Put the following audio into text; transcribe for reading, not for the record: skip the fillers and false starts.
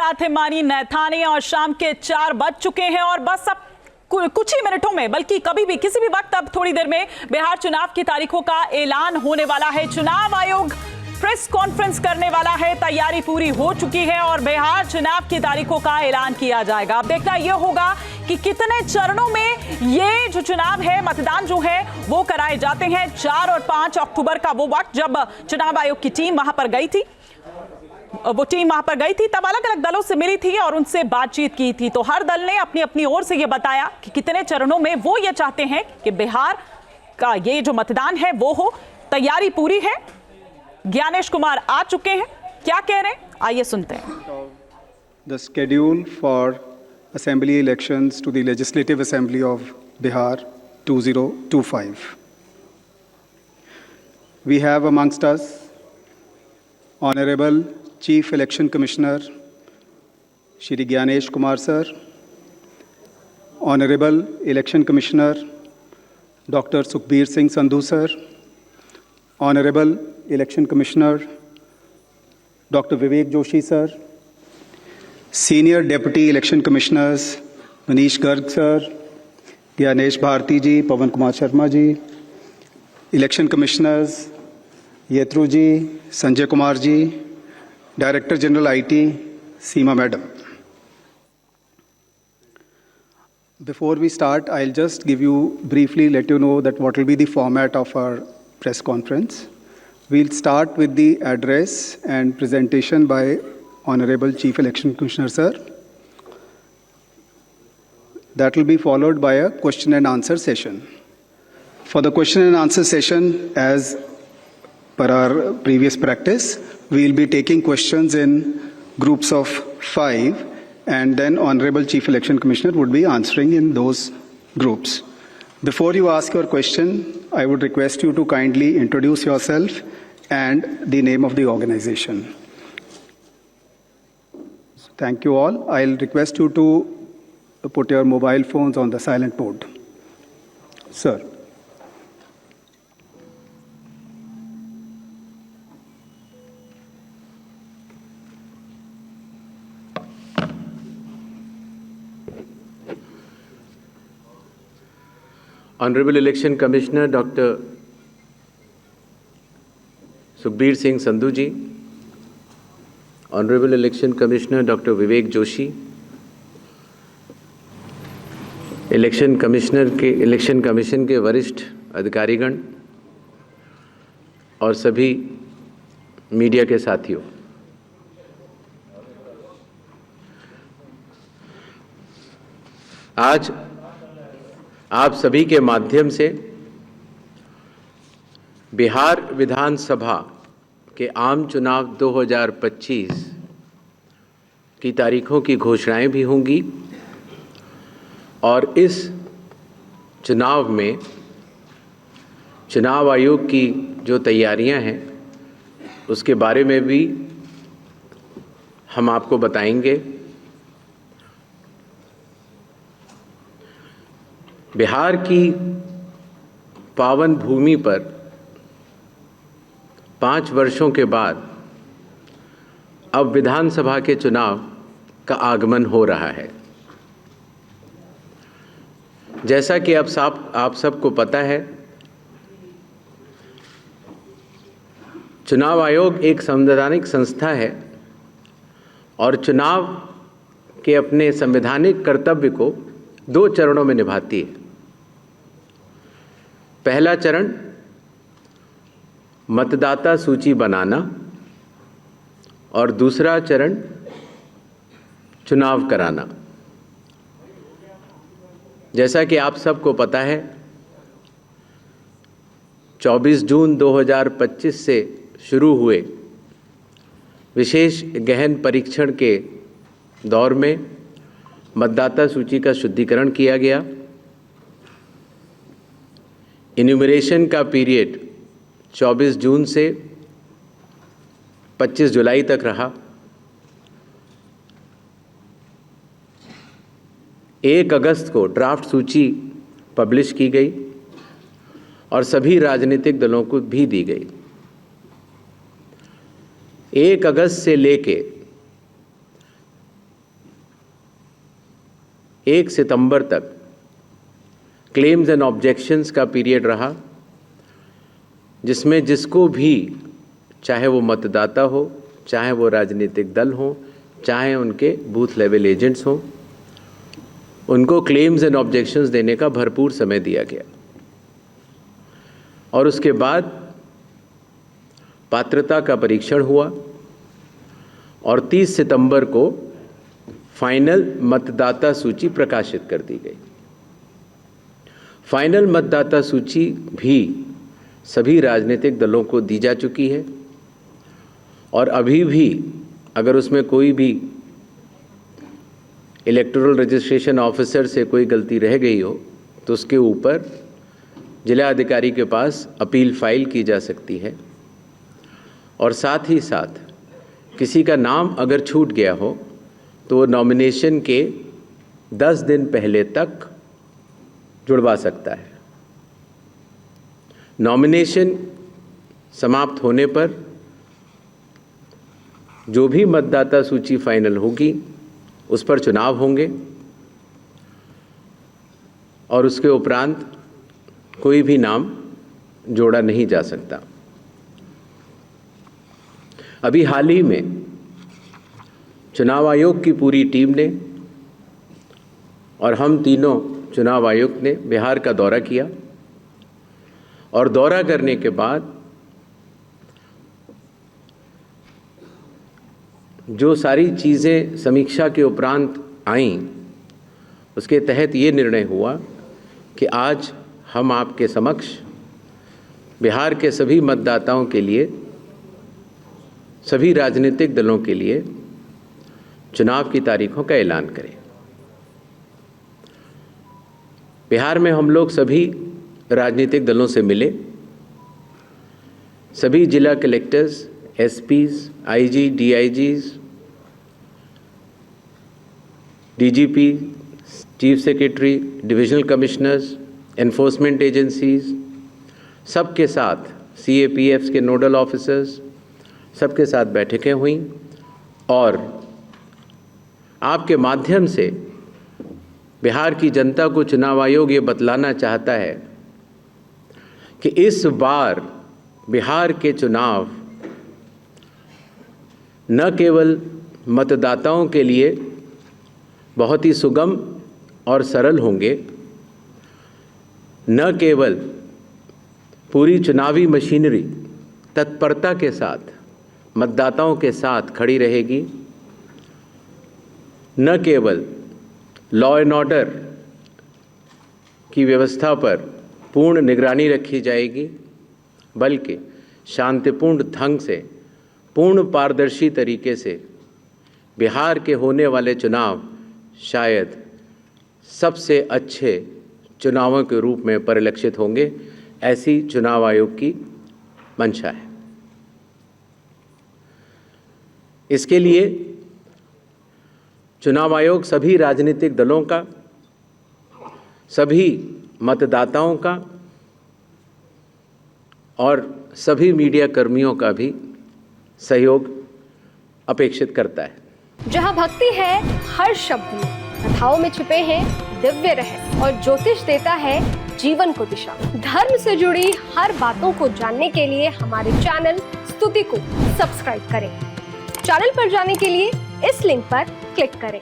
साथ है मानी नैथानी और शाम के 4 बज चुके हैं और बस अब कुछ ही मिनटों में, बल्कि कभी भी किसी भी वक्त, अब थोड़ी देर में बिहार चुनाव की तारीखों का ऐलान होने वाला है। चुनाव आयोग प्रेस कॉन्फ्रेंस करने वाला है, तैयारी पूरी हो चुकी है और बिहार चुनाव की तारीखों का ऐलान किया जाएगा। अब देखना यह होगा कि कितने चरणों में ये जो चुनाव है, मतदान जो है वो कराए जाते हैं। 4 और 5 अक्टूबर का वो वक्त जब चुनाव आयोग की टीम वहां पर गई थी, तब अलग अलग दलों से मिली थी और उनसे बातचीत की थी। तो हर दल ने अपनी अपनी ओर से यह बताया कि कितने चरणों में वो ये चाहते हैं कि बिहार का ये जो मतदान है वो हो। तैयारी पूरी है। ज्ञानेश कुमार आ चुके हैं, क्या कह रहे हैं आइए सुनते हैं। The schedule for assembly elections to the Legislative Assembly of Bihar 2025. We have amongst us Honorable Chief Election Commissioner Shri Gyanesh Kumar Sir, Honorable Election Commissioner Dr. Sukhbir Singh Sandhu Sir, Honorable Election Commissioner Dr. Vivek Joshi Sir, Senior Deputy Election Commissioners Manish Garg Sir, Gyanesh Bharti Ji, Pawan Kumar Sharma Ji, Election Commissioners Yetru Ji, Sanjay Kumar Ji, Director General IT, Seema Madam. Before we start, I'll just briefly let you know that what will be the format of our press conference. We'll start with the address and presentation by Honorable Chief Election Commissioner Sir. That will be followed by a question and answer session. For the question and answer session, as per our previous practice, we'll be taking questions in groups of 5 and then Honorable Chief Election Commissioner would be answering in those groups. Before you ask your question, I would request you to kindly introduce yourself and the name of the organization. Thank you all. I'll request you to put your mobile phones on the silent mode. Sir. Honorable Election Commissioner Dr. Sukhbir Singh Sandhu Ji, Honorable Election Commissioner Dr. Vivek Joshi, election commission के वरिष्ठ अधिकारीगण और सभी media के साथियों, आज आप सभी के माध्यम से बिहार विधानसभा के आम चुनाव 2025 की तारीखों की घोषणाएं भी होंगी और इस चुनाव में चुनाव आयोग की जो तैयारियां हैं उसके बारे में भी हम आपको बताएंगे। बिहार की पावन भूमि पर 5 वर्षों के बाद अब विधानसभा के चुनाव का आगमन हो रहा है। जैसा कि आप सबको पता है, चुनाव आयोग एक संवैधानिक संस्था है और चुनाव के अपने संवैधानिक कर्तव्य को 2 चरणों में निभाती है। पहला चरण मतदाता सूची बनाना और दूसरा चरण चुनाव कराना। जैसा कि आप सबको पता है, 24 जून 2025 से शुरू हुए विशेष गहन परीक्षण के दौर में मतदाता सूची का शुद्धिकरण किया गया। इन्यूमरेशन का पीरियड 24 जून से 25 जुलाई तक रहा। 1 अगस्त को ड्राफ्ट सूची पब्लिश की गई और सभी राजनीतिक दलों को भी दी गई। 1 अगस्त से लेके 1 सितंबर तक क्लेम्स एंड ऑब्जेक्शंस का पीरियड रहा, जिसमें जिसको भी, चाहे वो मतदाता हो, चाहे वो राजनीतिक दल हो, चाहे उनके बूथ लेवल एजेंट्स हों, उनको क्लेम्स एंड ऑब्जेक्शंस देने का भरपूर समय दिया गया। और उसके बाद पात्रता का परीक्षण हुआ और 30 सितंबर को फाइनल मतदाता सूची प्रकाशित कर दी गई। फाइनल मतदाता सूची भी सभी राजनीतिक दलों को दी जा चुकी है और अभी भी अगर उसमें कोई भी इलेक्टोरल रजिस्ट्रेशन ऑफिसर से कोई गलती रह गई हो तो उसके ऊपर जिला अधिकारी के पास अपील फाइल की जा सकती है। और साथ ही साथ किसी का नाम अगर छूट गया हो तो वो नॉमिनेशन के 10 दिन पहले तक जुड़वा सकता है। नॉमिनेशन समाप्त होने पर जो भी मतदाता सूची फाइनल होगी उस पर चुनाव होंगे और उसके उपरांत कोई भी नाम जोड़ा नहीं जा सकता। अभी हाल ही में चुनाव आयोग की पूरी टीम ने और हम तीनों चुनाव आयुक्त ने बिहार का दौरा किया और दौरा करने के बाद जो सारी चीज़ें समीक्षा के उपरांत आईं, उसके तहत ये निर्णय हुआ कि आज हम आपके समक्ष बिहार के सभी मतदाताओं के लिए, सभी राजनीतिक दलों के लिए चुनाव की तारीखों का ऐलान करें। बिहार में हम लोग सभी राजनीतिक दलों से मिले, सभी जिला collectors, SPs, IG, DIGs, DGP, chief secretary, divisional commissioners, enforcement agencies, सबके साथ सीएपीएफ्स के नोडल ऑफिसर्स, सबके साथ बैठकें हुई और आपके माध्यम से बिहार की जनता को चुनाव आयोग ये बतलाना चाहता है कि इस बार बिहार के चुनाव न केवल मतदाताओं के लिए बहुत ही सुगम और सरल होंगे, न केवल पूरी चुनावी मशीनरी तत्परता के साथ मतदाताओं के साथ खड़ी रहेगी, न केवल लॉ एंड ऑर्डर की व्यवस्था पर पूर्ण निगरानी रखी जाएगी, बल्कि शांतिपूर्ण ढंग से, पूर्ण पारदर्शी तरीके से बिहार के होने वाले चुनाव शायद सबसे अच्छे चुनावों के रूप में परिलक्षित होंगे, ऐसी चुनाव आयोग की मंशा है। इसके लिए चुनाव आयोग सभी राजनीतिक दलों का, सभी मतदाताओं का और सभी मीडिया कर्मियों का भी सहयोग अपेक्षित करता है। जहां भक्ति है हर शब्द में, कथाओं में छुपे हैं दिव्य रहस्य और ज्योतिष देता है जीवन को दिशा। धर्म से जुड़ी हर बातों को जानने के लिए हमारे चैनल स्तुति को सब्सक्राइब करें। चैनल पर जाने के लिए इस लिंक पर क्लिक करें।